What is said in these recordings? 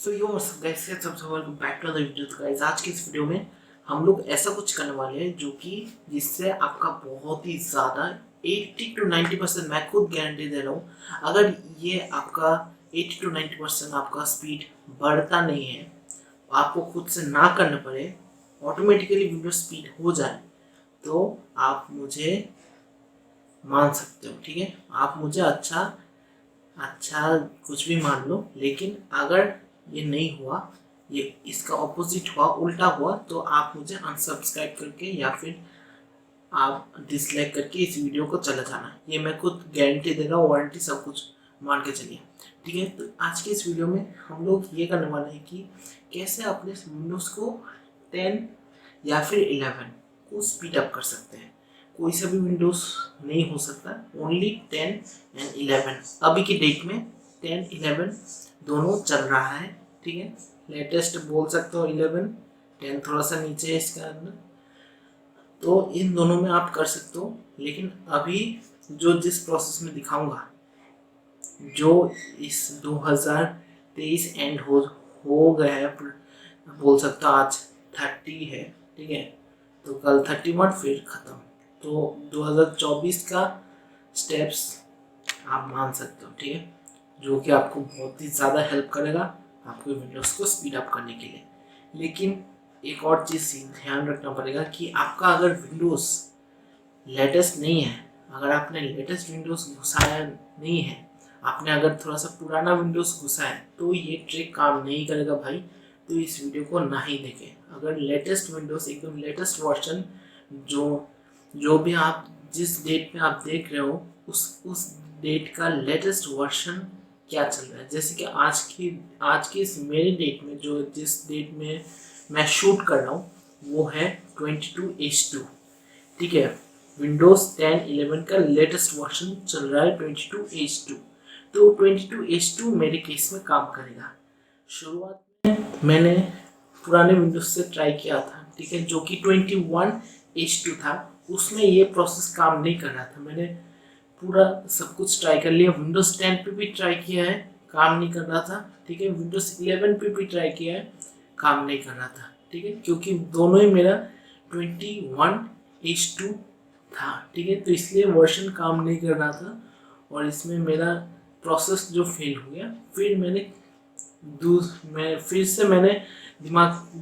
सो yo guys सबसे welcome back to the video. Guys आज की इस वीडियो में हम लोग ऐसा कुछ करने वाले हैं जो कि जिससे आपका बहुत ही ज़्यादा 80 to 90%, मैं खुद गारंटी दे रहा हूँ, अगर ये आपका 80 to 90% आपका स्पीड बढ़ता नहीं है, आपको खुद से ना करना पड़े, ऑटोमेटिकली विंडो स्पीड हो जाए, तो आप मुझे मान सकते हो। ठीक है, आप मुझे अच्छा कुछ भी मान लो, लेकिन अगर ये नहीं हुआ, ये इसका ऑपोजिट हुआ, उल्टा हुआ, तो आप मुझे अनसब्सक्राइब करके या फिर आप डिसलाइक करके इस वीडियो को चला जाना। ये मैं खुद गारंटी दे रहा हूँ, वारंटी सब कुछ मान के चलिए। ठीक है, तो आज के इस वीडियो में हम लोग ये करने वाले हैं कि कैसे अपने विंडोज़ को 10 या फिर 11 को स्पीड अप कर सकते हैं। कोई सा भी विंडोज़ नहीं हो सकता, ओनली 10 एंड 11। अभी की डेट में 10 11 दोनों चल रहा है। ठीक है, लेटेस्ट बोल सकते हो 11, 10 थोड़ा सा नीचे है इसका अंदर, तो इन दोनों में आप कर सकते हो। लेकिन अभी जो जिस प्रोसेस में दिखाऊंगा, जो इस 2023 एंड हो गया है, बोल सकता हूँ आज 30 है। ठीक है, तो कल 31 फिर ख़त्म, तो 2024 का स्टेप्स आप मान सकते हो। ठीक है, जो कि आपको बहुत ही ज़्यादा हेल्प करेगा आपको विंडोज़ को स्पीड अप करने के लिए। लेकिन एक और चीज़ ध्यान रखना पड़ेगा कि आपका अगर विंडोज़ लेटेस्ट नहीं है, अगर आपने लेटेस्ट विंडोज़ घुसाया नहीं है, आपने अगर थोड़ा सा पुराना विंडोज़ घुसा है, तो ये ट्रिक काम नहीं करेगा भाई। तो इस वीडियो को ना ही देखें। अगर लेटेस्ट विंडोज़ एकदम लेटेस्ट वर्जन, जो भी आप जिस डेट में आप देख रहे हो, उस डेट का लेटेस्ट वर्जन क्या चल रहा है। जैसे कि आज की इस मेरी डेट में, जो जिस डेट में मैं शूट कर रहा हूँ, वो है 22H2। ठीक है, विंडोज़ 10 11 का लेटेस्ट वर्जन चल रहा है 22H2। तो 22H2 मेरे केस में काम करेगा। शुरुआत में मैंने पुराने विंडोज से ट्राई किया था, ठीक है, जो कि 21H2 था। उसमें ये प्रोसेस काम नहीं कर रहा था। मैंने पूरा सब कुछ ट्राई कर लिया। विंडोज़ 10 पे भी ट्राई किया है, काम नहीं कर रहा था। ठीक है, विंडोज़ 11 पे भी ट्राई किया है, काम नहीं कर रहा था। ठीक है, क्योंकि दोनों ही मेरा 21H2 था। ठीक है, तो इसलिए वर्जन काम नहीं कर रहा था और इसमें मेरा प्रोसेस जो फेल हो गया। फिर मैंने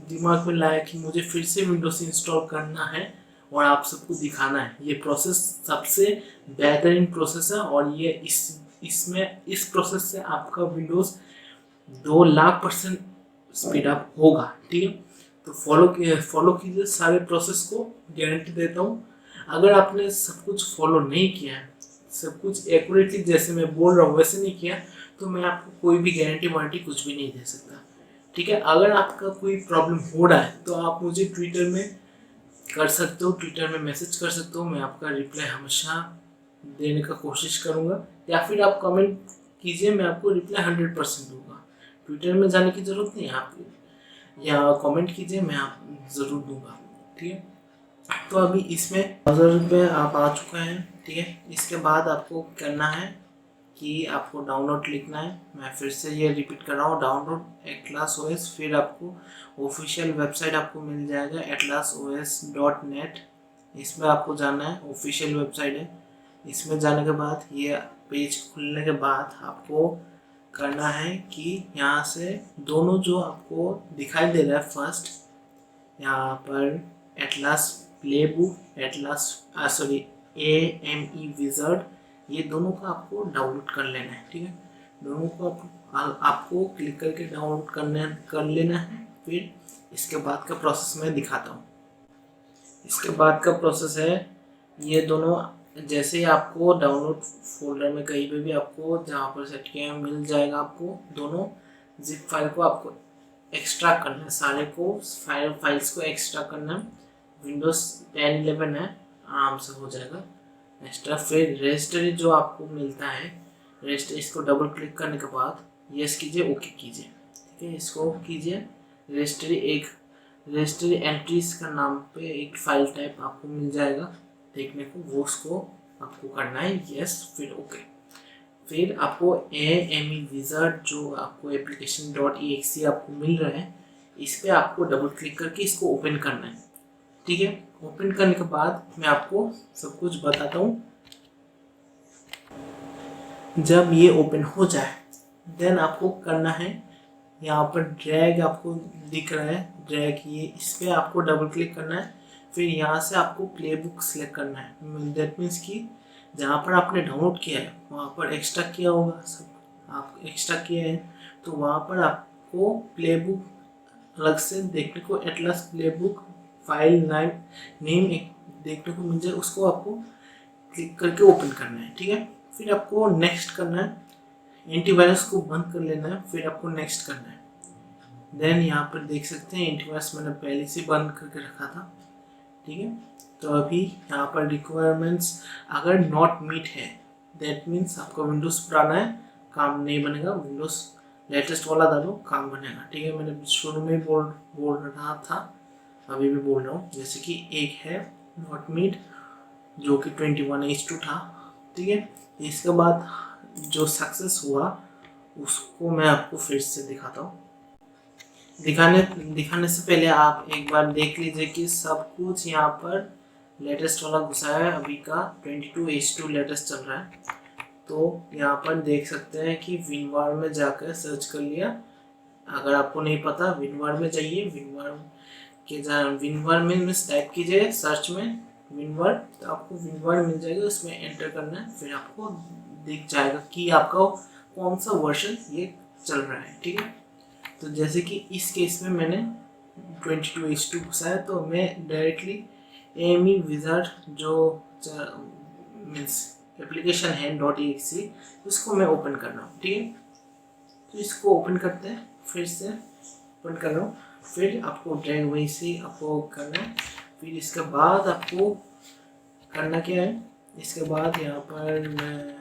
दिमाग में लाया कि मुझे फिर से विंडोज़ इंस्टॉल करना है और आप सबको दिखाना है। ये प्रोसेस सबसे बेहतरीन प्रोसेस है और ये इस प्रोसेस से आपका विंडोज़ 2,00,000% स्पीड अप होगा। ठीक है, तो फॉलो कीजिए सारे प्रोसेस को, गारंटी देता हूँ। अगर आपने सब कुछ फॉलो नहीं किया है, सब कुछ एक्यूरेटली जैसे मैं बोल रहा हूँ वैसे नहीं किया, तो मैं आपको कोई भी गारंटी वारंटी कुछ भी नहीं दे सकता। ठीक है, अगर आपका कोई प्रॉब्लम हो रहा है तो आप मुझे ट्विटर में कर सकते हो, ट्विटर में मैसेज कर सकते हो। मैं आपका रिप्लाई हमेशा देने का कोशिश करूँगा, या फिर आप कमेंट कीजिए, मैं आपको रिप्लाई 100% दूंगा। ट्विटर में जाने की ज़रूरत नहीं है आपको, या कमेंट कीजिए, मैं आप ज़रूर दूंगा। ठीक है, तो अभी इसमें ब्राउज़र पे आप आ चुका है। ठीक है, इसके बाद आपको करना है कि आपको डाउनलोड लिखना है। मैं फिर से ये रिपीट कर रहा हूँ, डाउनलोड एटलास OS। फिर आपको ऑफिशियल वेबसाइट आपको मिल जाएगा atlasos.net। इसमें आपको जाना है, ऑफिशियल वेबसाइट है। इसमें जाने के बाद, ये पेज खुलने के बाद आपको करना है कि यहाँ से दोनों जो आपको दिखाई दे रहा है, फर्स्ट यहाँ पर एटलास प्लेबुक, AME विज़ार्ड, ये दोनों को आपको डाउनलोड कर लेना है। ठीक है, दोनों को आपको क्लिक करके डाउनलोड कर लेना है। फिर इसके बाद का प्रोसेस मैं दिखाता हूँ। इसके बाद का प्रोसेस है, ये दोनों जैसे ही आपको डाउनलोड फोल्डर में कहीं पे भी आपको जहाँ पर सेट किया मिल जाएगा, आपको दोनों जिप फाइल को आपको एक्स्ट्रा करना है, सारे को फाइल्स को एक्स्ट्रा करना है। विंडोज़ 10 11 है, आराम से हो जाएगा एक्स्ट्रा। फिर रजिस्ट्री जो आपको मिलता है, रजिस्ट्री, इसको डबल क्लिक करने के बाद यस कीजिए, ओके कीजिए। ठीक है, इसको कीजिए। रजिस्ट्री एंट्रीज का नाम पे एक फाइल टाइप आपको मिल जाएगा देखने को, वो उसको आपको करना है यस, फिर ओके। फिर आपको AME विज़ार्ड जो आपको एप्लीकेशन .exe आपको मिल रहा है, इस पर आपको डबल क्लिक करके इसको ओपन करना है। ठीक है, ओपन करने के बाद मैं आपको सब कुछ बताता हूँ। जब ये ओपन हो जाए देन आपको करना है, यहाँ पर ड्रैग आपको दिख रहा है, ड्रैग, ये इस पर आपको डबल क्लिक करना है। फिर यहाँ से आपको प्ले बुक सेलेक्ट करना है। दैट मीन्स कि जहाँ पर आपने डाउनलोड किया है वहाँ पर एक्स्ट्रा किया होगा, सब आप एक्स्ट्रा किए हैं, तो वहाँ पर आपको प्ले बुक अलग से देखने को, Atlas play book file name एक देखने को मिल जाए, उसको आपको क्लिक करके ओपन करना है। ठीक है, फिर आपको नेक्स्ट करना है, एंटीवायरस को बंद कर लेना है, फिर आपको नेक्स्ट करना है। देन यहाँ पर देख सकते हैं एंटीवायरस मैंने पहले से बंद करके रखा था। ठीक है, तो अभी यहाँ पर रिक्वायरमेंट्स अगर नॉट मीट है, दैट मीन्स आपका विंडोज़ पुराना है, काम नहीं बनेगा, विंडोज़ लेटेस्ट वाला डालो, काम बनेगा। ठीक है, मैंने शुरू में बोल रहा था, अभी भी बोल रहा हूँ। जैसे कि एक है नॉट मीट जो कि 21:2 था। ठीक है, इसके बाद जो सक्सेस हुआ उसको मैं आपको फिर से दिखाता हूँ। दिखाने से पहले आप एक बार देख लीजिए कि सब कुछ यहाँ पर लेटेस्ट वाला घुसा है। अभी का 22H2 लेटेस्ट चल रहा है। तो यहाँ पर देख सकते हैं कि विनवार में जाकर सर्च कर लिया। अगर आपको नहीं पता, विनवार में जाइए, विनवार में टाइप कीजिए सर्च में विनवार, तो आपको विनवार मिल जाएगा, उसमें एंटर करना है। फिर आपको दिख जाएगा कि आपका कौन सा वर्जन ये चल रहा है। ठीक है, तो जैसे कि इस केस में मैंने 22H2 घुसाया, तो मैं डायरेक्टली AME विज़ार्ड जो मीन्स एप्लीकेशन है .exe, उसको मैं ओपन कर रहा हूँ। ठीक है, तो इसको ओपन करते हैं, फिर से ओपन कर रहा हूँ। फिर आपको ड्रैग वहीं से आपको करना है। फिर इसके बाद आपको करना क्या है, इसके बाद यहाँ पर मैं,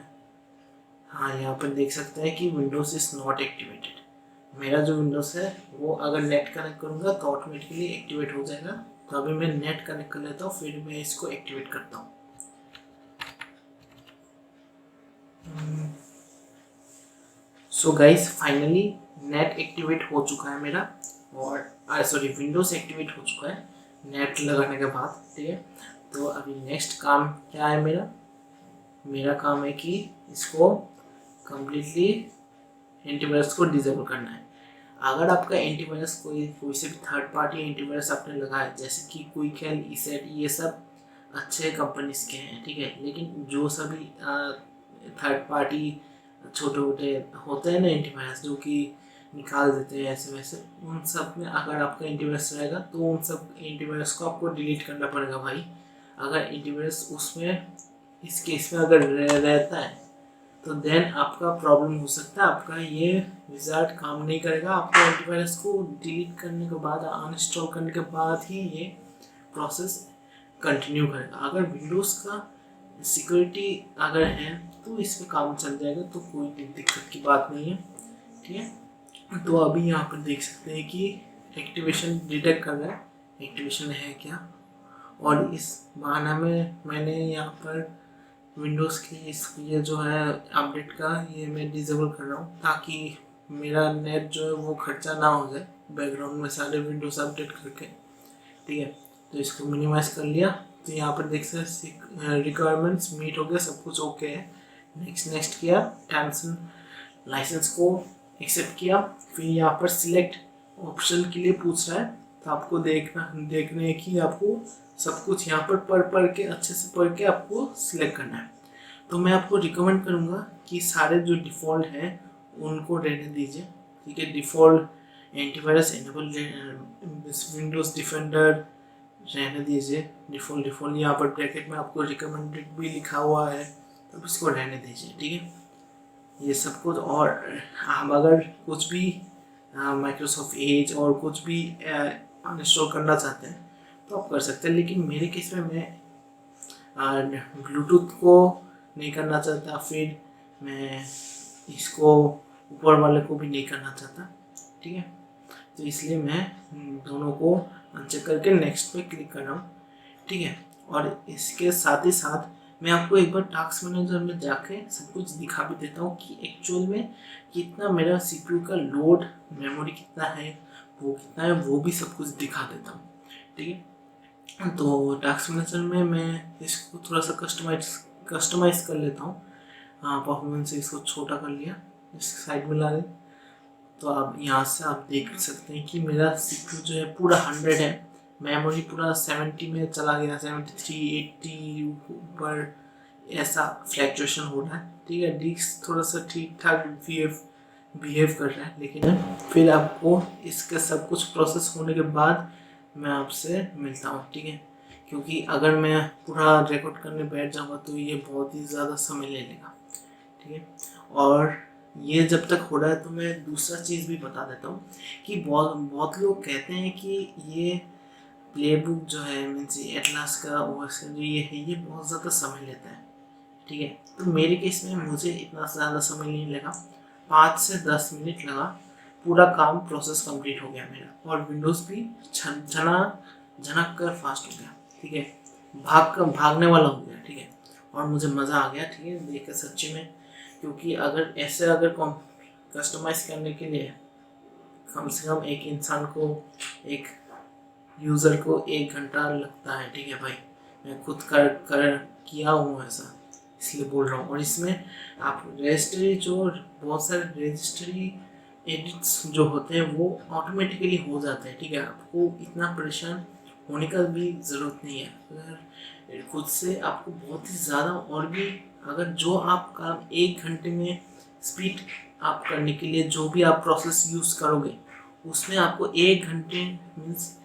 हाँ, यहाँ पर देख सकते हैं कि विंडोज़ इज़ नॉट एक्टिवेटेड। मेरा जो विंडोज़ है वो अगर नेट कनेक्ट करूँगा तो ऑटोमेटिकली एक्टिवेट हो जाएगा। तो अभी मैं नेट कनेक्ट कर लेता हूँ, फिर मैं इसको एक्टिवेट करता हूँ। So guys, finally net activate हो चुका है मेरा, और सॉरी, विंडोज़ एक्टिवेट हो चुका है नेट लगाने के बाद। ठीक है, तो अभी नेक्स्ट काम क्या है मेरा काम है कि इसको कम्प्लीटली एंटीवायरस को डिसेबल करना है। अगर आपका एंटीवायरस कोई से भी थर्ड पार्टी एंटीवायरस आपने लगाया, जैसे कि क्विकहेल, ईसेट, ये सब अच्छे कंपनीज के हैं। ठीक है, लेकिन जो सभी थर्ड पार्टी छोटे छोटे होते हैं ना एंटीवायरस, जो कि निकाल देते हैं ऐसे वैसे, उन सब में अगर आपका एंटीवायरस रहेगा तो उन सब एंटीवायरस को आपको डिलीट करना पड़ेगा भाई। अगर एंटीवायरस उसमें इस केस में अगर रहता है तो देन आपका प्रॉब्लम हो सकता है, आपका ये विज़ार्ड काम नहीं करेगा। आपको एंटीवायरस को डिलीट करने के बाद, अनइंस्टॉल करने के बाद ही ये प्रोसेस कंटिन्यू करेगा। अगर विंडोज़ का सिक्योरिटी अगर है तो इस पर काम चल जाएगा, तो कोई दिक्कत की बात नहीं है। ठीक है, तो अभी यहाँ पर देख सकते हैं कि एक्टिवेशन डिटेक्ट कर रहा है, एक्टिवेशन है क्या। और इस बहाना में मैंने यहाँ पर विंडोज़ की ये जो है अपडेट का, ये मैं डिसेबल कर रहा हूँ, ताकि मेरा नेट जो है वो खर्चा ना हो जाए बैकग्राउंड में सारे विंडोज़ अपडेट करके। ठीक है, तो इसको मिनिमाइज़ कर लिया। तो यहाँ पर देख सकते हैं रिक्वायरमेंट्स मीट हो गया, सब कुछ ओके है। नेक्स्ट किया, टर्म्स एंड लाइसेंस को एक्सेप्ट किया। फिर यहाँ पर सिलेक्ट ऑप्शन के लिए पूछ रहा है, तो आपको देखना है कि आपको सब कुछ यहाँ पर पढ़ के अच्छे से पढ़ के आपको सिलेक्ट करना है। तो मैं आपको रिकमेंड करूँगा कि सारे जो डिफ़ॉल्ट हैं उनको रहने दीजिए। ठीक है, default antivirus enable, Windows defender रहने दीजिए। डिफ़ॉल्ट यहाँ पर ब्रैकेट में आपको रिकमेंडेड भी लिखा हुआ है, तो इसको रहने दीजिए। ठीक है, ये सब कुछ। और हम अगर कुछ भी माइक्रोसॉफ्ट एज और कुछ भी अनइंस्टॉल करना चाहते हैं तो आप कर सकते हैं, लेकिन मेरे केस में मैं ब्लूटूथ को नहीं करना चाहता, फिर मैं इसको ऊपर वाले को भी नहीं करना चाहता। ठीक है, तो इसलिए मैं दोनों को अनचेक करके नेक्स्ट पे क्लिक कर रहा हूँ। ठीक है, और इसके साथ ही साथ मैं आपको एक बार टास्क मैनेजर में जाके सब कुछ दिखा भी देता हूँ कि एक्चुअल में कितना मेरा सीपीयू का लोड, मेमोरी कितना है, वो भी सब कुछ दिखा देता हूँ। ठीक है, तो टास्क मैनेजर में मैं इसको थोड़ा सा कस्टमाइज कर लेता हूँ। हाँ, परफॉर्मेंस इसको छोटा कर लिया, इस साइड में ला दें। तो आप यहाँ से आप देख सकते हैं कि मेरा सीपीयू जो है पूरा 100 है, मेमोरी पूरा 70 में चला गया, 73 80 पर ऐसा फ्लैक्चुएशन हो रहा है। ठीक है, डिस्क थोड़ा सा ठीक ठाक बिहेव कर रहा है। लेकिन फिर आपको इसके सब कुछ प्रोसेस होने के बाद मैं आपसे मिलता हूँ। ठीक है, क्योंकि अगर मैं पूरा रिकॉर्ड करने बैठ जाऊँगा तो ये बहुत ही ज़्यादा समय ले लेगा। ठीक है, और ये जब तक हो रहा है तो मैं दूसरा चीज़ भी बता देता हूँ कि बहुत लोग कहते हैं कि ये प्लेबुक जो है मीन्स एटलास का ओएस जो ये है ये बहुत ज़्यादा समय लेता है। ठीक है, तो मेरे केस में मुझे इतना ज़्यादा समय नहीं लगा, 5 से 10 मिनट लगा, पूरा काम प्रोसेस कंप्लीट हो गया मेरा, और विंडोज़ भी झनक कर फास्ट हो गया। ठीक है, भागने वाला हो गया। ठीक है, और मुझे मज़ा आ गया। ठीक है, देख कर सच्ची में, क्योंकि अगर कस्टमाइज़ करने के लिए कम से कम एक इंसान को, एक यूज़र को 1 घंटा लगता है। ठीक है भाई, मैं खुद कर किया हूँ ऐसा, इसलिए बोल रहा हूँ। और इसमें आप बहुत सारे रजिस्ट्री एडिट्स जो होते हैं वो ऑटोमेटिकली हो जाते हैं। ठीक है, आपको इतना परेशान होने का भी ज़रूरत नहीं है। अगर खुद से आपको बहुत ही ज़्यादा, और भी अगर जो आप काम 1 घंटे में स्पीड आप करने के लिए जो भी आप प्रोसेस यूज़ करोगे, उसमें आपको 1 घंटे मीन्स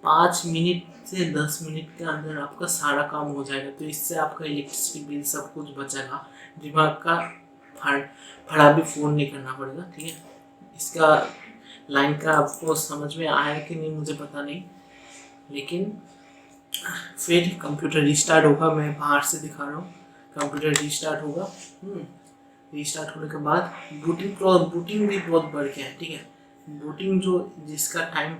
5 मिनट से 10 मिनट के अंदर आपका सारा काम हो जाएगा। तो इससे आपका इलेक्ट्रिसिटी बिल सब कुछ बचेगा, दिमाग का फड़ा भी फ़ोन नहीं करना पड़ेगा। ठीक है, इसका लाइन का आपको समझ में आया कि नहीं मुझे पता नहीं, लेकिन फिर कंप्यूटर रिस्टार्ट होगा। मैं बाहर से दिखा रहा हूँ, कंप्यूटर रिस्टार्ट होगा। रिस्टार्ट होने के बाद बूटिंग भी बहुत बढ़ गया है। ठीक है, बूटिंग जो जिसका टाइम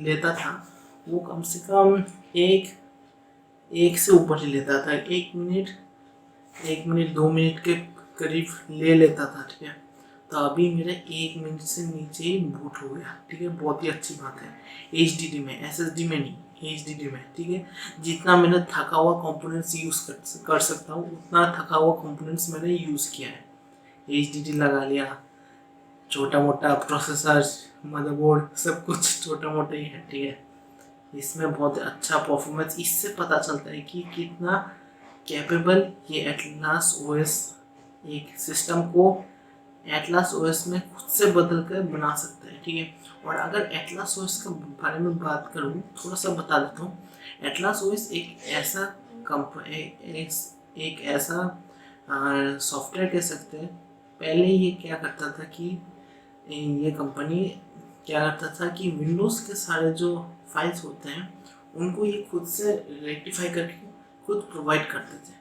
लेता था वो कम से कम एक से ऊपर ही लेता था, 1 मिनट 2 मिनट के करीब ले लेता था। ठीक है, तो अभी मेरा 1 मिनट से नीचे ही बूट हो गया। ठीक है, बहुत ही अच्छी बात है। HDD में, SSD में नहीं, HDD में। ठीक है, जितना मैंने थका हुआ कंपोनेंट्स यूज़ कर सकता हूँ उतना थका हुआ कंपोनेंट्स मैंने यूज़ किया है। HDD लगा लिया, छोटा मोटा प्रोसेसर, मदरबोर्ड, सब कुछ छोटा मोटा ही है। ठीक है, इसमें बहुत अच्छा परफॉर्मेंस, इससे पता चलता है कि कितना कैपेबल ये एटलास ओएस, एक सिस्टम को एटलास ओएस में खुद से बदल कर बना सकता है। ठीक है, और अगर एटलास ओएस के बारे में बात करूँ, थोड़ा सा बता देता हूँ। एटलास ओएस एक ऐसा सॉफ्टवेयर कह सकते हैं। पहले ये क्या करता था कि ये कंपनी क्या करता था कि विंडोज़ के सारे जो फाइल्स होते हैं उनको ये खुद से रेक्टिफाई करके खुद प्रोवाइड करते थे।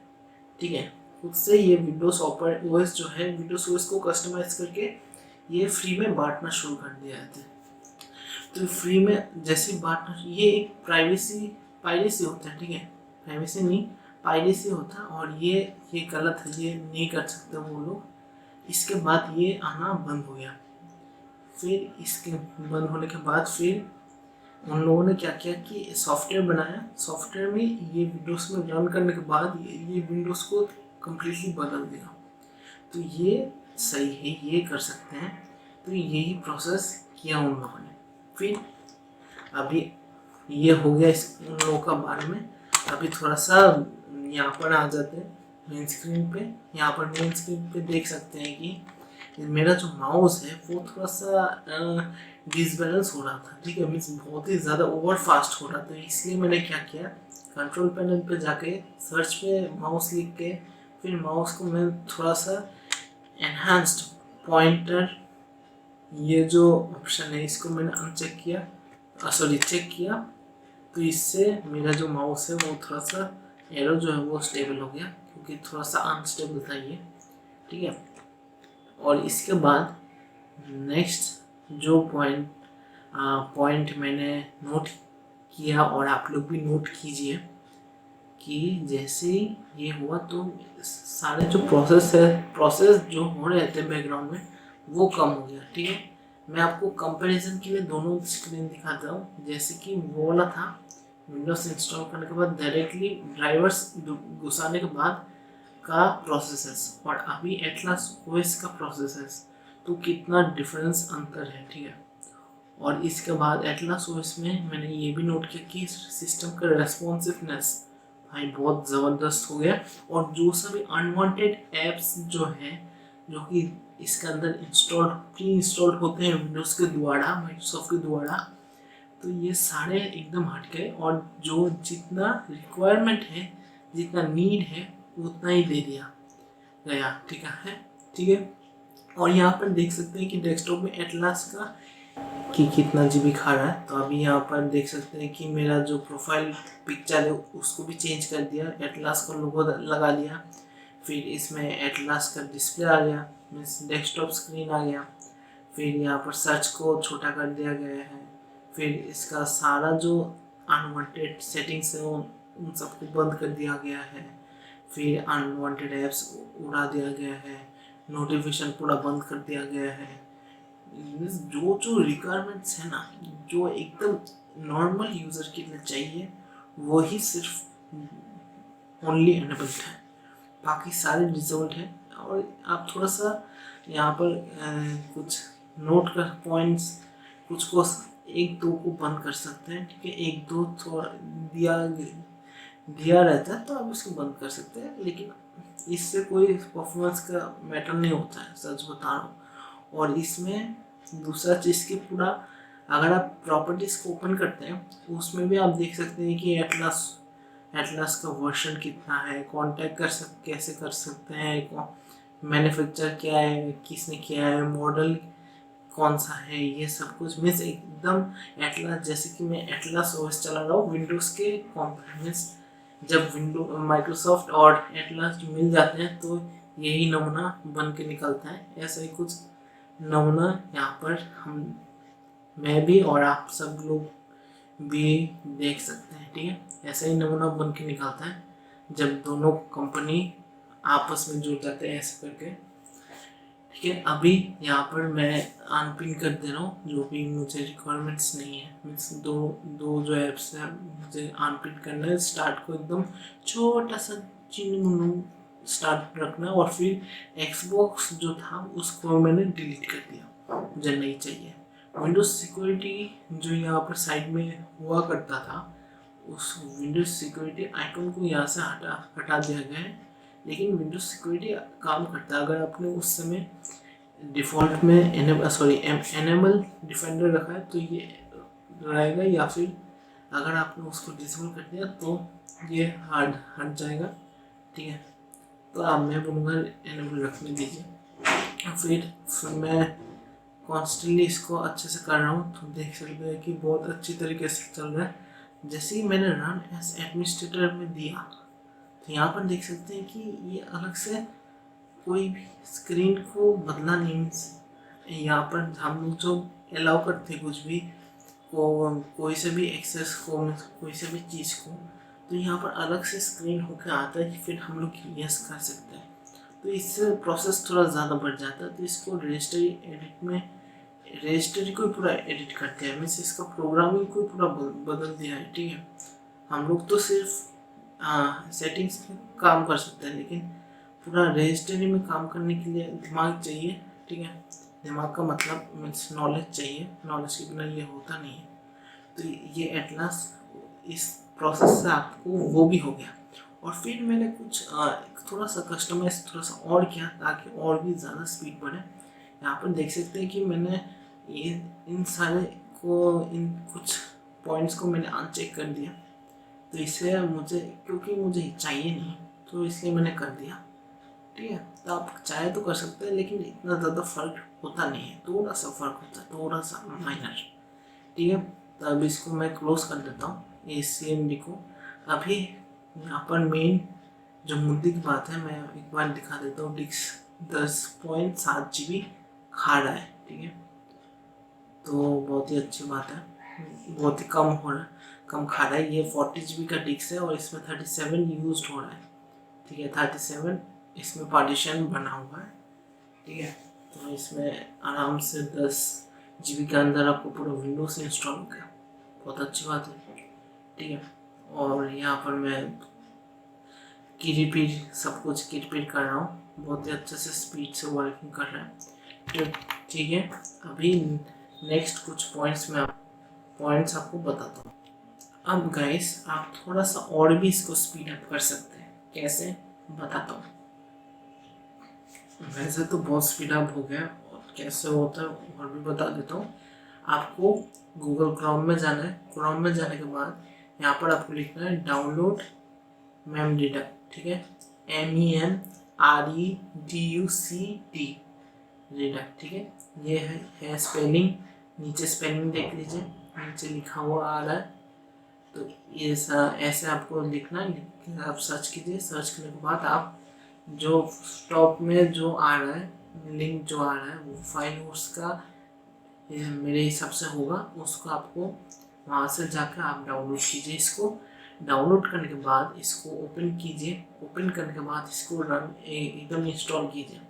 ठीक है, खुद से ये विंडोज़ ओएस जो है, विंडोज़ ओएस को कस्टमाइज करके ये फ्री में बांटना शुरू कर दिया था। तो फ्री में जैसे बांटना, ये एक पायरेसी होता है। ठीक है, प्राइवेसी नहीं, पायरेसी होता है, और ये गलत है, ये नहीं कर सकते वो लोग। इसके बाद ये आना बंद हो गया। फिर इसके बंद होने के बाद फिर उन लोगों ने क्या किया कि सॉफ्टवेयर बनाया। सॉफ्टवेयर में ये विंडोज़ में रन करने के बाद ये विंडोज़ को कम्प्लीटली बदल दिया। तो ये सही है, ये कर सकते हैं। तो यही प्रोसेस किया उन लोगों ने। फिर अभी ये हो गया उन लोगों का बारे में। अभी थोड़ा सा यहाँ पर आ जाते हैं मेन स्क्रीन पे। यहाँ पर मेन स्क्रीन पे देख सकते हैं कि मेरा जो माउस है वो थोड़ा सा डिसबैलेंस हो रहा था। ठीक है, मीन्स बहुत ही ज़्यादा ओवर फास्ट हो रहा था। इसलिए मैंने क्या किया, कंट्रोल पैनल पे जाके सर्च पे माउस लिख के फिर माउस को मैं थोड़ा सा एनहांस्ड पॉइंटर, ये जो ऑप्शन है इसको मैंने अनचेक किया, चेक किया। तो इससे मेरा जो माउस है वो थोड़ा सा एरो जो है वो स्टेबल हो गया, क्योंकि थोड़ा सा अनस्टेबल था ये। ठीक है, और इसके बाद नेक्स्ट जो पॉइंट मैंने नोट किया, और आप लोग भी नोट कीजिए कि जैसे ही ये हुआ तो सारे जो प्रोसेस जो हो रहे थे बैकग्राउंड में वो कम हो गया। ठीक है, मैं आपको कंपैरिजन के लिए दोनों स्क्रीन दिखाता हूँ। जैसे कि वो वाला था विंडोज इंस्टॉल करने के बाद डायरेक्टली ड्राइवर्स घुसाने के बाद का प्रोसेसेस और अभी एटलास ओएस का प्रोसेसेस, तो कितना डिफरेंस अंतर है। ठीक है, और इसके बाद एटलास ओएस में मैंने ये भी नोट किया कि सिस्टम का रेस्पॉन्सिवनेस भाई बहुत ज़बरदस्त हो गया। और जो सभी अनवांटेड ऐप्स जो हैं जो कि इसके अंदर प्री इंस्टॉल्ड होते हैं विंडोज़ के द्वारा, माइक्रोसॉफ्ट के द्वारा, तो ये सारे एकदम हट गए और जो जितना रिक्वायरमेंट है, जितना नीड है, उतना ही दे दिया गया। ठीक है, ठीक है। और यहाँ पर देख सकते हैं कि डेस्कटॉप में एटलास का कि कितना जीबी खा रहा है। तो अभी यहाँ पर देख सकते हैं कि मेरा जो प्रोफाइल पिक्चर है उसको भी चेंज कर दिया, एटलास का लोगो लगा दिया, फिर इसमें एटलास का डिस्प्ले आ गया, मीन्स डेस्कटॉप स्क्रीन आ गया, फिर यहाँ पर सर्च को छोटा कर दिया गया है, फिर इसका सारा जो अनवांटेड सेटिंग्स है उन सबको बंद कर दिया गया है, फिर अनवांटेड ऐप्स उड़ा दिया गया है, नोटिफिकेशन पूरा बंद कर दिया गया है। जो जो रिक्वायरमेंट्स है ना, जो एकदम नॉर्मल यूज़र के लिए चाहिए वही सिर्फ ओनली एनेबल्ड है, बाकी सारे डिसेबल्ड है। और आप थोड़ा सा यहाँ पर कुछ नोट कर पॉइंट्स, कुछ को एक दो को बंद कर सकते हैं। ठीक है, एक दो थोड़ा दिया रहता है तो आप इसको बंद कर सकते हैं, लेकिन इससे कोई परफॉर्मेंस का मैटर नहीं होता है, सच बता रहा हूँ। और इसमें दूसरा चीज़ की पूरा अगर आप प्रॉपर्टीज़ को ओपन करते हैं उसमें भी आप देख सकते हैं कि एटलास का वर्जन कितना है, कांटेक्ट कैसे कर सकते हैं, मैन्युफैक्चर क्या है, किसने किया है, मॉडल कौन सा है, ये सब कुछ मीन्स एकदम एटलास। जैसे कि मैं एटलास ओएस चला रहा हूँ विंडोज़ के मीन्स जब विंडो माइक्रोसॉफ्ट और एटलास मिल जाते हैं तो यही नमूना बन के निकलता है। ऐसा ही कुछ नमूना यहाँ पर मैं भी और आप सब लोग भी देख सकते हैं। ठीक है, ऐसा ही नमूना बन के निकलता है जब दोनों कंपनी आपस में जुड़ जाते हैं ऐसे करके। ठीक है, अभी यहाँ पर मैं अनपिन कर दे रहा हूँ जो भी मुझे रिक्वायरमेंट्स नहीं है, मीन्स दो जो ऐप्स हैं मुझे अनपिन करना है। स्टार्ट को एकदम छोटा सा चिन्ह स्टार्ट रखना, और फिर एक्सबॉक्स जो था उसको मैंने डिलीट कर दिया, मुझे नहीं चाहिए। विंडोज सिक्योरिटी जो यहाँ पर साइड में हुआ करता था, उस विंडोज सिक्योरिटी आइकन को यहाँ से हटा दिया गया है, लेकिन विंडोज सिक्योरिटी काम करता है। अगर आपने उस समय डिफ़ॉल्ट में एनेबल डिफेंडर रखा है तो ये रहेगा, या फिर अगर आपने उसको डिसेबल कर दिया तो ये हट जाएगा। ठीक है, तो आप मैं बोलूँगा एनेबल रखने दीजिए। फिर मैं कॉन्स्टेंटली इसको अच्छे से कर रहा हूँ तो देख सकते हैं कि बहुत अच्छी तरीके से चल रहा है। जैसे ही मैंने रन एज एडमिनिस्ट्रेटर में दिया तो यहाँ पर देख सकते हैं कि ये अलग से कोई भी स्क्रीन को बदला नहीं। यहाँ पर हम लोग जो अलाउ करते कुछ भी कोई से भी एक्सेस को, कोई से भी चीज़ को, तो यहाँ पर अलग से स्क्रीन होकर आता है कि फिर हम लोग यस कर सकते हैं। तो इससे प्रोसेस थोड़ा ज़्यादा बढ़ जाता है। तो इसको रजिस्ट्री को पूरा एडिट करते हैं, मीन्स इसका प्रोग्रामिंग को पूरा बदल दिया है। ठीक है, हम लोग तो सिर्फ सेटिंग्स में काम कर सकते हैं, लेकिन पूरा रजिस्ट्री में काम करने के लिए दिमाग चाहिए। ठीक है, दिमाग का मतलब मीन्स नॉलेज चाहिए, नॉलेज के बिना ये होता नहीं है। तो ये एटलास इस प्रोसेस से आपको वो भी हो गया। और फिर मैंने कुछ थोड़ा सा कस्टमाइज थोड़ा सा और किया ताकि और भी ज़्यादा स्पीड बढ़े। यहाँ पर देख सकते हैं कि मैंने इन कुछ पॉइंट्स को मैंने अनचेक कर दिया, तो इससे मुझे, क्योंकि मुझे चाहिए नहीं तो इसलिए मैंने कर दिया। ठीक है, तो आप चाहे तो कर सकते हैं, लेकिन इतना ज़्यादा फर्क होता नहीं है, थोड़ा सा फर्क होता है, थोड़ा सा माइनर। ठीक है, तो अब इसको मैं क्लोज कर देता हूँ ACMD को। अभी यहाँ पर मेन जो मुद्दे की बात है मैं एक बार दिखा देता हूँ। डिस्क 10.7 GB खा रहा है। ठीक है, तो बहुत ही अच्छी बात है। बहुत ही कम हो रहा, कम खा रहा है। ये 40 GB का डिस्क है और इसमें 37 यूज हो रहा है, ठीक है। 37 इसमें पार्टीशन बना हुआ है, ठीक है। तो इसमें आराम से 10 GB के अंदर आपको पूरा विंडोज इंस्टॉल हो गया, बहुत अच्छी बात है, ठीक है। और यहाँ पर मैं की रिपीट सब कुछ की रिपीट कर रहा हूँ, बहुत ही अच्छे से स्पीड से वर्किंग कर रहा है, तो ठीक है। अभी नेक्स्ट कुछ पॉइंट्स आपको बताता हूँ। अब गाइस आप थोड़ा सा और भी इसको स्पीड अप कर सकते हैं, कैसे बताता हूँ। वैसे तो बहुत स्पीड अप हो गया, और कैसे होता है और भी बता देता हूँ। आपको गूगल क्रोम में जाना है। क्रोम में जाने के बाद यहाँ पर आपको लिखना है डाउनलोड मेमरीडक्ट, ठीक है। MEMREDUCT रिडक्ट, ठीक है। ये है स्पेलिंग, नीचे स्पेलिंग देख लीजिए, नीचे लिखा हुआ आ रहा है। तो ये ऐसे आपको लिखना है, आप सर्च कीजिए। सर्च करने के बाद आप जो टॉप में जो आ रहा है लिंक जो आ रहा है वो फाइल उसका मेरे हिसाब से होगा, उसको आपको वहाँ से जाकर आप डाउनलोड कीजिए। इसको डाउनलोड करने के बाद इसको ओपन कीजिए। ओपन करने के बाद इसको रन एकदम इंस्टॉल कीजिए,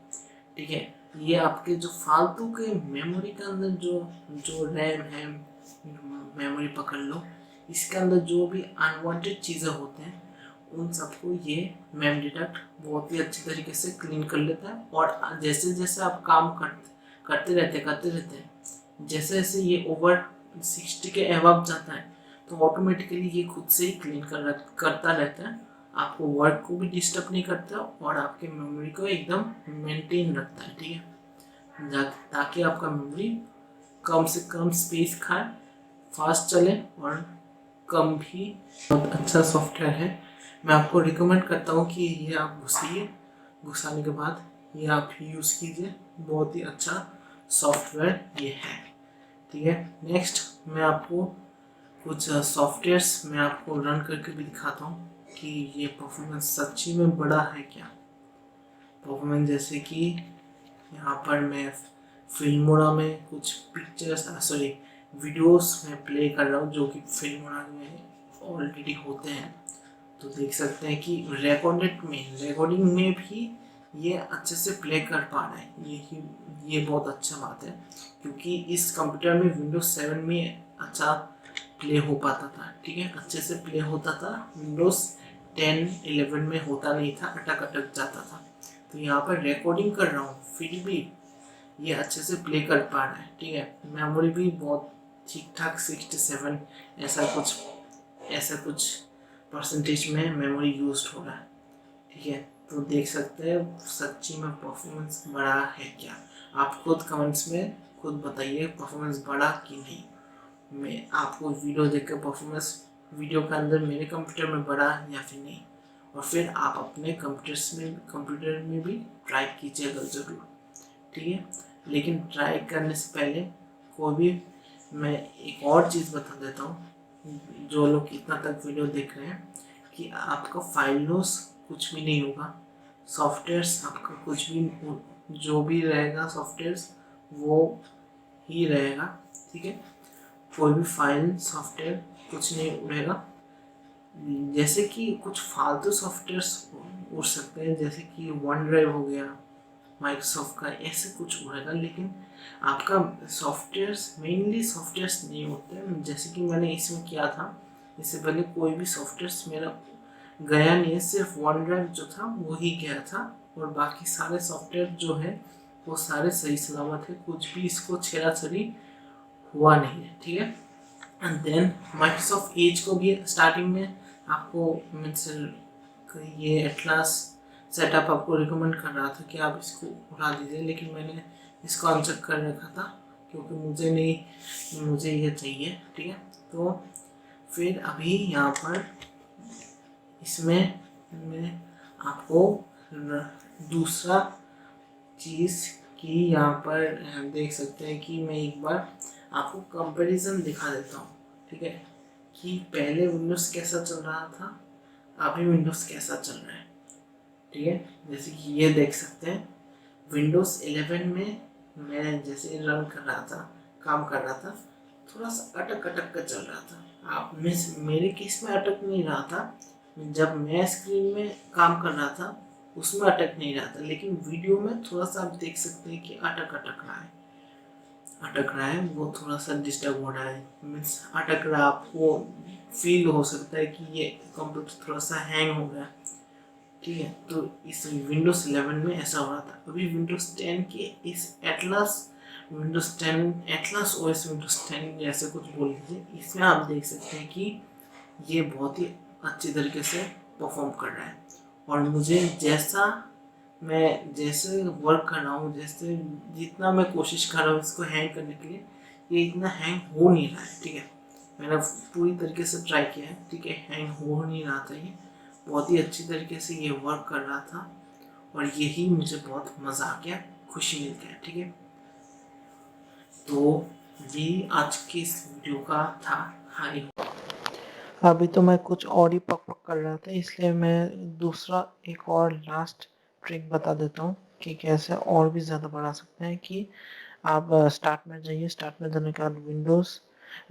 ठीक है। ये आपके जो फालतू के मेमोरी के अंदर जो जो रैम है, मेमोरी पकड़ लो, इसके अंदर जो भी अनवांटेड चीज़ें होते हैं उन सबको ये मेमरीडक्ट बहुत ही अच्छी तरीके से क्लीन कर लेता है। और जैसे जैसे आप काम करते रहते हैं, जैसे जैसे ये ओवर 60 के अबव जाता है तो ऑटोमेटिकली ये खुद से ही क्लीन करता रहता है। आपको वर्क को भी डिस्टर्ब नहीं करता और आपके मेमोरी को एकदम मेंटेन रखता है, ठीक है, ताकि आपका मेमोरी कम से कम स्पेस खाए, फास्ट चले और कम भी। बहुत अच्छा सॉफ्टवेयर है, मैं आपको रिकमेंड करता हूँ कि ये आप घुसिए, घुसाने के बाद ये आप यूज़ कीजिए, बहुत ही अच्छा सॉफ्टवेयर ये है, ठीक है। नेक्स्ट मैं आपको कुछ सॉफ्टवेयर्स मैं आपको रन करके भी दिखाता हूँ कि ये परफॉर्मेंस सच्ची में बड़ा है क्या। परफॉर्मेंस जैसे कि यहाँ पर मैं फिल्मोरा में कुछ पिक्चर्स वीडियोस में प्ले कर रहा हूँ जो कि फिल्मोरा में ऑलरेडी होते हैं। तो देख सकते हैं कि रिकॉर्डिंग में भी ये अच्छे से प्ले कर पा रहा है। ये बहुत अच्छा बात है, क्योंकि इस कंप्यूटर में विंडोज 7 में अच्छा प्ले हो पाता था, ठीक है, अच्छे से प्ले होता था। विंडोज 10 11 में होता नहीं था, अटक जाता था। तो यहाँ पर रिकॉर्डिंग कर रहा हूँ फिर भी ये अच्छे से प्ले कर पा रहा है, ठीक है। मेमोरी भी बहुत ठीक ठाक 67 ऐसा कुछ परसेंटेज में मेमोरी यूज हो रहा है, ठीक है। तो देख सकते हैं सच्ची में परफॉर्मेंस बड़ा है क्या। आप खुद कमेंट्स में खुद बताइए परफॉर्मेंस बड़ा कि नहीं। मैं आपको वीडियो देख कर परफॉर्मेंस वीडियो के अंदर मेरे कंप्यूटर में बड़ा या फिर नहीं, और फिर आप अपने कंप्यूटर में भी ट्राई कीजिएगा ज़रूर, ठीक है। लेकिन ट्राई करने से पहले कोई भी मैं एक और चीज़ बता देता हूँ, जो लोग इतना तक वीडियो देख रहे हैं, कि आपका फाइल लॉस कुछ भी नहीं होगा। सॉफ्टवेयर्स आपका कुछ भी जो भी रहेगा सॉफ्टवेयर्स वो ही रहेगा, ठीक है। कोई भी फाइल सॉफ्टवेयर कुछ नहीं उड़ेगा। जैसे कि कुछ फालतू सॉफ्टवेयर्स उड़ सकते हैं, जैसे कि वन ड्राइव हो गया माइक्रोसॉफ्ट का, ऐसे कुछ उड़ेगा, लेकिन आपका सॉफ्टवेयर्स मेनली सॉफ्टवेयर्स नहीं होते। जैसे कि मैंने इसमें किया था, इससे पहले कोई भी सॉफ्टवेयर्स मेरा गया नहीं है, सिर्फ वन ड्राइव जो था वो ही गया था, और बाकी सारे सॉफ्टवेयर जो है वो सारे सही सलामत है, कुछ भी इसको छेड़ा-छड़ी हुआ नहीं है, ठीक है। एंड देन माइक्रोसॉफ्ट एज को भी स्टार्टिंग में आपको मीन्स ये एटलास सेटअप आपको रिकमेंड कर रहा था कि आप इसको उठा दीजिए, लेकिन मैंने इसको अनचेक कर रखा था क्योंकि मुझे ये चाहिए, ठीक है। तो फिर अभी यहाँ पर इसमें मैं आपको दूसरा चीज़ की यहाँ पर देख सकते हैं कि मैं एक बार आपको कंपैरिजन दिखा देता हूँ, ठीक है, कि पहले विंडोज़ कैसा चल रहा था, अभी विंडोज़ कैसा चल रहा है, ठीक है। जैसे कि ये देख सकते हैं विंडोज़ 11 में मैं जैसे रन कर रहा था, काम कर रहा था, थोड़ा सा अटक अटक कर चल रहा था। आप मेरे केस में अटक नहीं रहा था, जब मैं स्क्रीन में काम कर रहा था उसमें अटक नहीं रहा था, लेकिन वीडियो में थोड़ा सा आप देख सकते हैं कि अटक रहा है, वो थोड़ा सा डिस्टर्ब हो रहा है, मीन्स अटक रहा, आपको फील हो सकता है कि ये कंप्यूटर थोड़ा सा हैंग हो गया। ठीक है, तो इस विंडोज 11 में ऐसा हो रहा था। अभी विंडोज 10 के इस विंडोज 10 एटलस ओएस विंडोज 10 जैसे कुछ बोल लीजिए, इसमें आप देख सकते हैं कि ये बहुत ही अच्छी तरीके से परफॉर्म कर रहा है। और मुझे जैसे वर्क कर रहा हूँ, जैसे जितना मैं कोशिश कर रहा हूँ इसको हैंग करने के लिए, ये इतना हैंग हो नहीं रहा है। ठीक है, मैंने पूरी तरीके से ट्राई किया है। ठीक है, हैंग हो नहीं रहा था, ये बहुत ही अच्छी तरीके से ये वर्क कर रहा था, और यही मुझे बहुत मज़ा आ गया, खुशी मिल गया। ठीक है, तो ये आज के इस वीडियो का था। हाई अभी तो मैं कुछ और ही पक पक कर रहा था, इसलिए मैं दूसरा एक और लास्ट ट्रिक बता देता हूँ कि कैसे और भी ज़्यादा बढ़ा सकते हैं। कि आप स्टार्ट में जाइए, स्टार्ट में जाने के बाद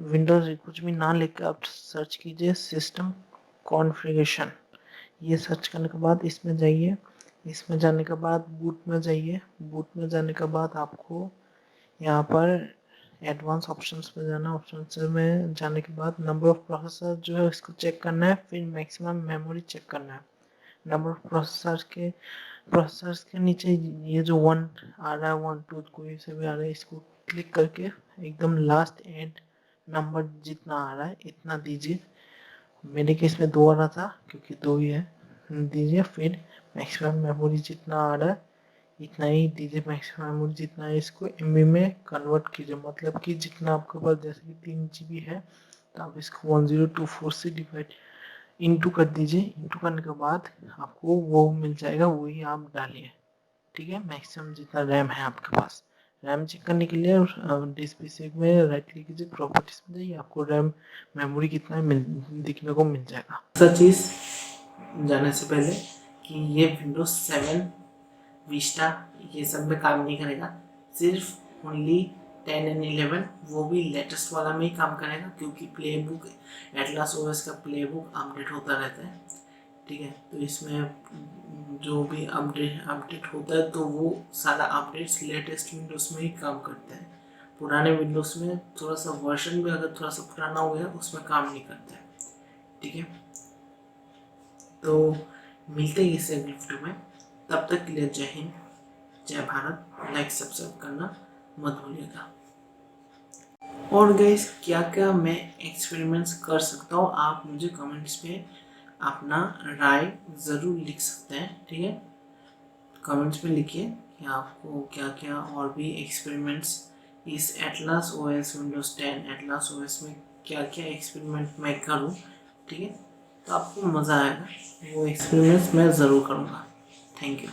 विंडोज़ कुछ भी ना लेकर आप सर्च कीजिए सिस्टम कॉन्फ़िगरेशन। ये सर्च करने के बाद इसमें जाइए, इसमें जाने के बाद बूट में जाइए, बूट में जाने के बाद आपको यहाँ पर एडवांस ऑप्शंस में जाना, ऑप्शंस में जाने के बाद नंबर ऑफ प्रोसेसर जो है उसको चेक करना है, फिर मैक्सिमम मेमोरी चेक करना है। नंबर ऑफ प्रोसेसर्स के नीचे ये जो 1 आ रहा है, 1 2 कोई से भी आ रहा है, इसको क्लिक करके एकदम लास्ट एंड नंबर जितना आ रहा है इतना दीजिए। मेरे केस में 2 आ रहा था क्योंकि 2 ही है, दीजिए। फिर मैक्सिमम मेमोरी जितना आ रहा है इतना ही दीजिए, मैक्सिमम मेमोरी जितना है इसको एमबी में कन्वर्ट कीजिए, मतलब कि जितना आपके पास, जैसे कि 3 GB है तो आप इसको 1024 से डिवाइड इंटू कर दीजिए। इंटू करने के बाद आपको वो मिल जाएगा, वही आप डालिए। ठीक है, मैक्सिमम जितना रैम है आपके पास। रैम चेक करने के लिए डिस्प्ले में राइट क्लिक कीजिए, प्रॉपर्टीज में जाइए, आपको रैम मेमोरी कितना दिखने को मिल जाएगा। दूसरा चीज़ जाने से पहले कि ये विंडोज 7 विस्टा ये सब में काम नहीं करेगा, सिर्फ ओनली 10 एंड 11 वो भी लेटेस्ट वाला में ही काम करेगा, क्योंकि प्ले बुक एटलास ओएस का प्ले बुक अपडेट होता रहता है। ठीक है, तो इसमें जो भी अपडेट होता है तो वो सारा अपडेट्स लेटेस्ट विंडोज़ में ही काम करता है। पुराने विंडोज़ में थोड़ा सा वर्जन भी अगर थोड़ा सा पुराना हो गया उसमें काम नहीं करता है। ठीक है, तो मिलते हैं इस अगली वीडियो में, तब तक के लिए जय हिंद, जय भारत। लाइक सब्सक्राइब करना मत भूलिएगा। और गाइस, क्या क्या मैं एक्सपेरिमेंट्स कर सकता हूँ, आप मुझे कमेंट्स पे अपना राय ज़रूर लिख सकते हैं। ठीक है, कमेंट्स में लिखिए कि आपको क्या क्या और भी एक्सपेरिमेंट्स इस atlas OS Windows 10 atlas OS में क्या क्या एक्सपेरिमेंट मैं करूँ। ठीक है, तो आपको मज़ा आएगा, वो एक्सपेरिमेंट्स मैं ज़रूर करूँगा। Thank you.